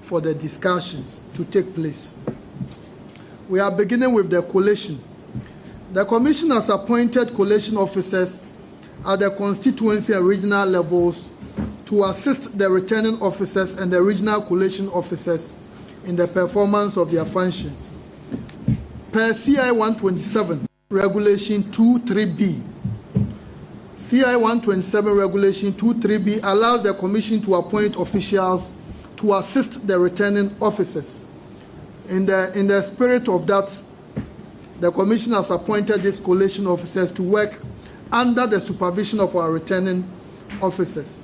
for the discussions to take place. We are beginning with the collation. The Commission has appointed collation officers at the constituency and regional levels to assist the returning officers and the regional collation officers in the performance of their functions. Per CI 127, Regulation 23B. CI 127 Regulation 23B allows the Commission to appoint officials to assist the returning officers. In the spirit of that, the Commission has appointed these collation officers to work under the supervision of our returning officers.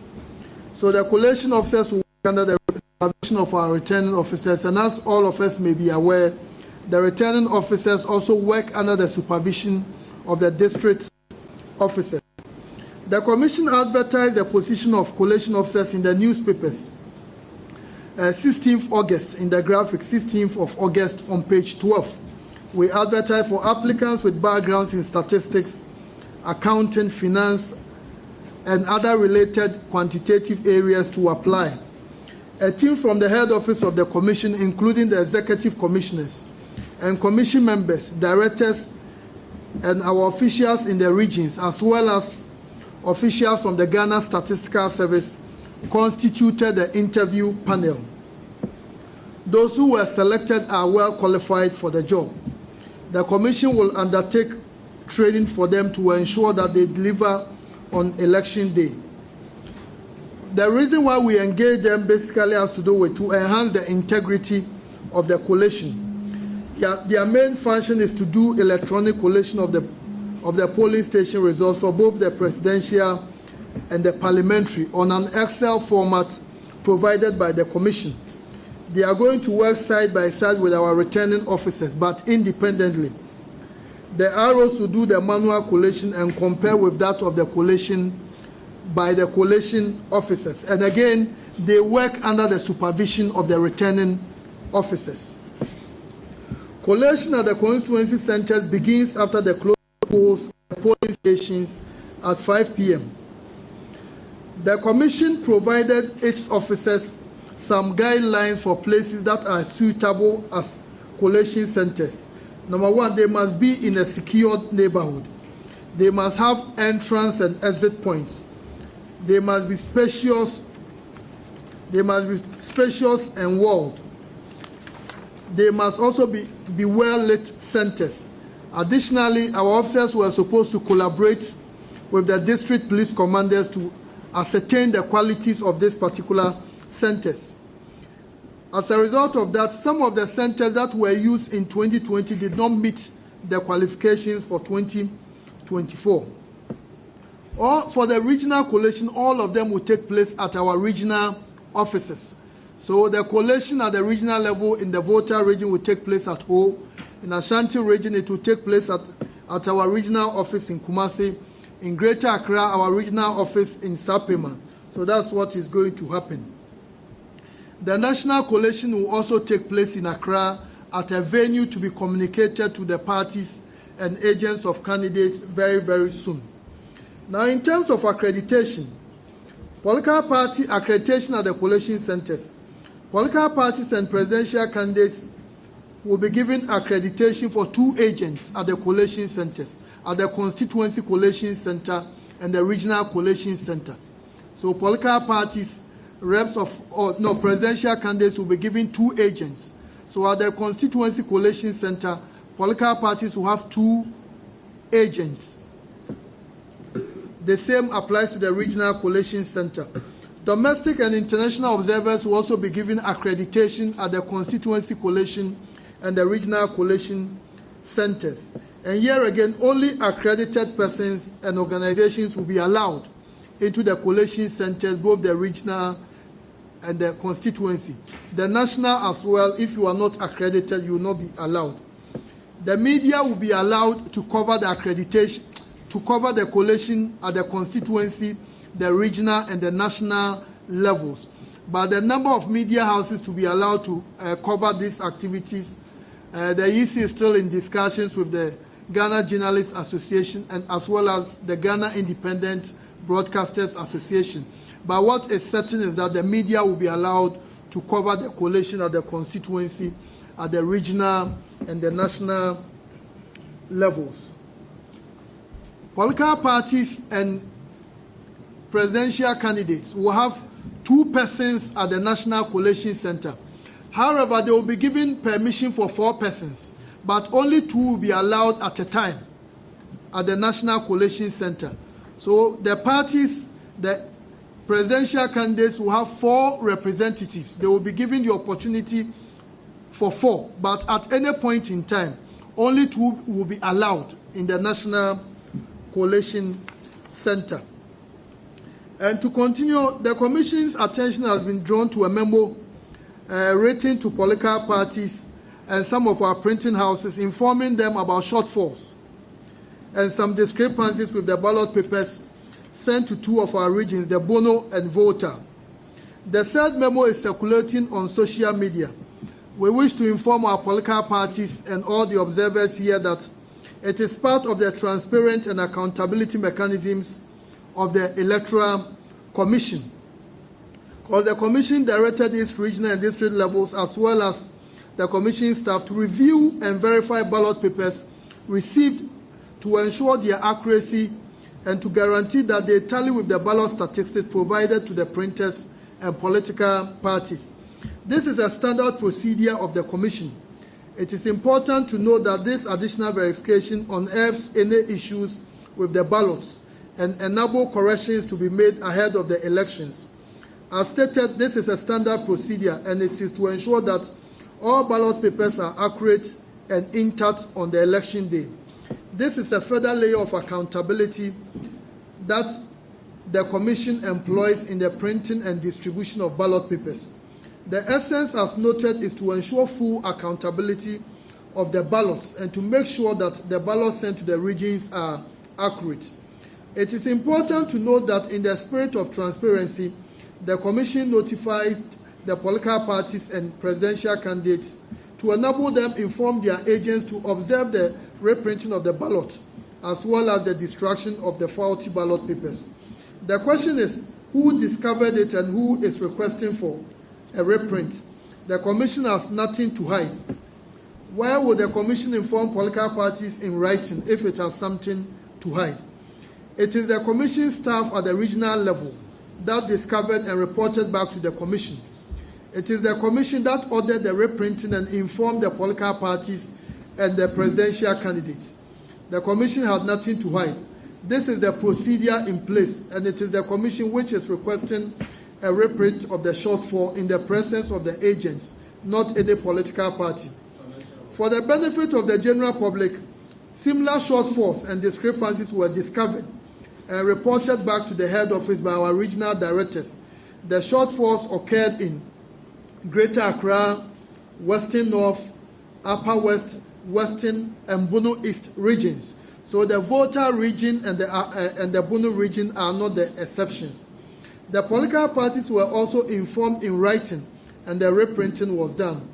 So the collation officers will work under the supervision of our returning officers, and as all of us may be aware, the returning officers also work under the supervision of the district officers. The Commission advertised the position of collation officers in the newspapers 16th August, in the graphic 16th of August on page 12. We advertise for applicants with backgrounds in statistics, accounting, finance, and other related quantitative areas to apply. A team from the head office of the Commission, including the executive commissioners and commission members, directors, and our officials in the regions, as well as officials from the Ghana Statistical Service, constituted the interview panel. Those who were selected are well qualified for the job. The Commission will undertake training for them to ensure that they deliver on election day. The reason why we engage them basically has to do with to enhance the integrity of the collation. Their main function is to do electronic collation of the polling station results for both the presidential and the parliamentary on an Excel format provided by the Commission. They are going to work side by side with our returning officers, but independently. The ROs will do the manual collation and compare with that of the collation by the collation officers. And again, they work under the supervision of the returning officers. Collation at the constituency centers begins after the close polls at polling stations at 5 p.m. The Commission provided its officers some guidelines for places that are suitable as collation centers. Number one, they must be in a secured neighborhood. They must have entrance and exit points. They must be spacious. They must be spacious and walled. They must also be well-lit centers. Additionally, our officers were supposed to collaborate with the district police commanders to ascertain the qualities of these particular centers. As a result of that, some of the centers that were used in 2020 did not meet the qualifications for 2024. For the regional collation, all of them will take place at our regional offices. So the collation at the regional level in the Volta region will take place at Ho. In Ashanti region, it will take place at our regional office in Kumasi. In Greater Accra, our regional office in Sapema. So that's what is going to happen. The national collation will also take place in Accra at a venue to be communicated to the parties and agents of candidates very, very soon. Now, in terms of accreditation, political party accreditation at the collation centers. Political parties and presidential candidates will be given accreditation for 2 agents at the collation centers, at the constituency collation center and the regional collation center. So political parties, presidential candidates will be given 2 agents. So at the constituency collation center, political parties will have 2 agents. The same applies to the regional collation center. Domestic and international observers will also be given accreditation at the constituency collation and the regional collation centers. And here again, only accredited persons and organizations will be allowed into the collation centers, both the regional and the constituency. The national as well, if you are not accredited, you will not be allowed. The media will be allowed to cover the accreditation, to cover the collation at the constituency, the regional and the national levels. But the number of media houses to be allowed to cover these activities, the EC is still in discussions with the Ghana Journalists Association and as well as the Ghana Independent Broadcasters Association. But what is certain is that the media will be allowed to cover the collation at the constituency, at the regional and the national levels. Political parties and presidential candidates will have 2 persons at the National Collation Center. However, they will be given permission for 4 persons, but only 2 will be allowed at a time at the National Collation Center. So the parties, the presidential candidates will have 4 representatives. They will be given the opportunity for 4, but at any point in time, only 2 will be allowed in the National Collation Center. And to continue, the Commission's attention has been drawn to a memo written to political parties and some of our printing houses, informing them about shortfalls and some discrepancies with the ballot papers sent to 2 of our regions, the Bono and Volta. The said memo is circulating on social media. We wish to inform our political parties and all the observers here that it is part of the transparent and accountability mechanisms of the Electoral Commission. Because the Commission directed its regional and district levels, as well as the Commission staff, to review and verify ballot papers received to ensure their accuracy and to guarantee that they tally with the ballot statistics provided to the printers and political parties. This is a standard procedure of the Commission. It is important to note that this additional verification unearths any issues with the ballots and enable corrections to be made ahead of the elections. As stated, this is a standard procedure, and it is to ensure that all ballot papers are accurate and intact on the election day. This is a further layer of accountability that the Commission employs in the printing and distribution of ballot papers. The essence, as noted, is to ensure full accountability of the ballots and to make sure that the ballots sent to the regions are accurate. It is important to note that in the spirit of transparency, the Commission notified the political parties and presidential candidates to enable them inform their agents to observe the reprinting of the ballot, as well as the destruction of the faulty ballot papers. The question is, who discovered it and who is requesting for a reprint? The Commission has nothing to hide. Why would the Commission inform political parties in writing if it has something to hide? It is the Commission staff at the regional level that discovered and reported back to the Commission. It is the Commission that ordered the reprinting and informed the political parties and the presidential candidates. The Commission had nothing to hide. This is the procedure in place, and it is the Commission which is requesting a reprint of the shortfall in the presence of the agents, not any political party. For the benefit of the general public, similar shortfalls and discrepancies were discovered and reported back to the head office by our regional directors. The shortfalls occurred in Greater Accra, Western North, Upper West, Western, and Bono East regions. So the Volta region and the Bono region are not the exceptions. The political parties were also informed in writing, and the reprinting was done.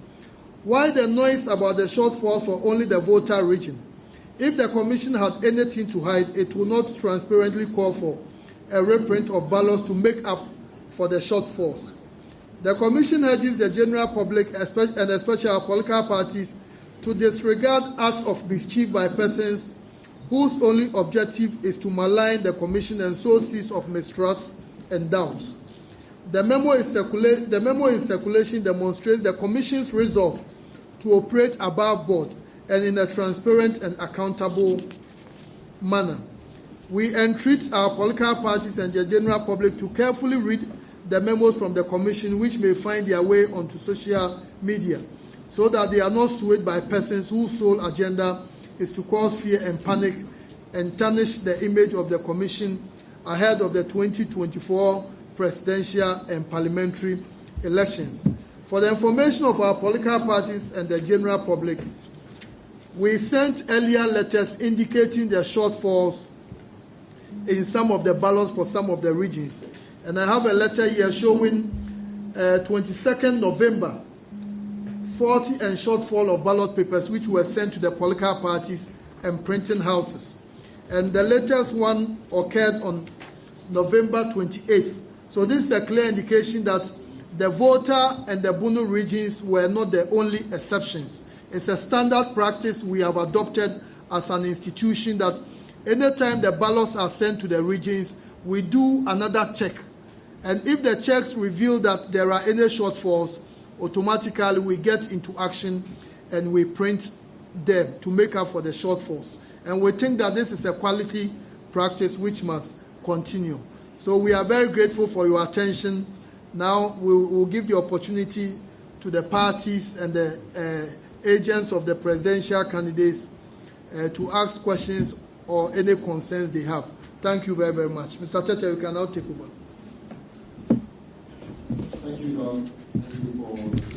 Why the noise about the shortfall for only the Volta region? If the Commission had anything to hide, it would not transparently call for a reprint of ballots to make up for the shortfalls. The Commission urges the general public, and especially our political parties, to disregard acts of mischief by persons whose only objective is to malign the Commission and sow seeds of mistrust and doubts. The memo in circulation demonstrates the Commission's resolve to operate above board and in a transparent and accountable manner. We entreat our political parties and the general public to carefully read the memos from the Commission, which may find their way onto social media, so that they are not swayed by persons whose sole agenda is to cause fear and panic and tarnish the image of the Commission ahead of the 2024 presidential and parliamentary elections. For the information of our political parties and the general public, we sent earlier letters indicating the shortfalls in some of the ballots for some of the regions. And I have a letter here showing 22nd November, 40 and shortfall of ballot papers which were sent to the political parties and printing houses. And the latest one occurred on November 28th. So this is a clear indication that The Volta and the Bunu regions were not the only exceptions. It's a standard practice we have adopted as an institution that anytime the ballots are sent to the regions, we do another check. And if the checks reveal that there are any shortfalls, automatically we get into action and we print them to make up for the shortfalls. And we think that this is a quality practice which must continue. So we are very grateful for your attention. Now we'll give the opportunity to the parties and the agents of the presidential candidates to ask questions or any concerns they have. Thank you very, very much. Mr. Tete, you can now take over. Thank you, Don. Thank you for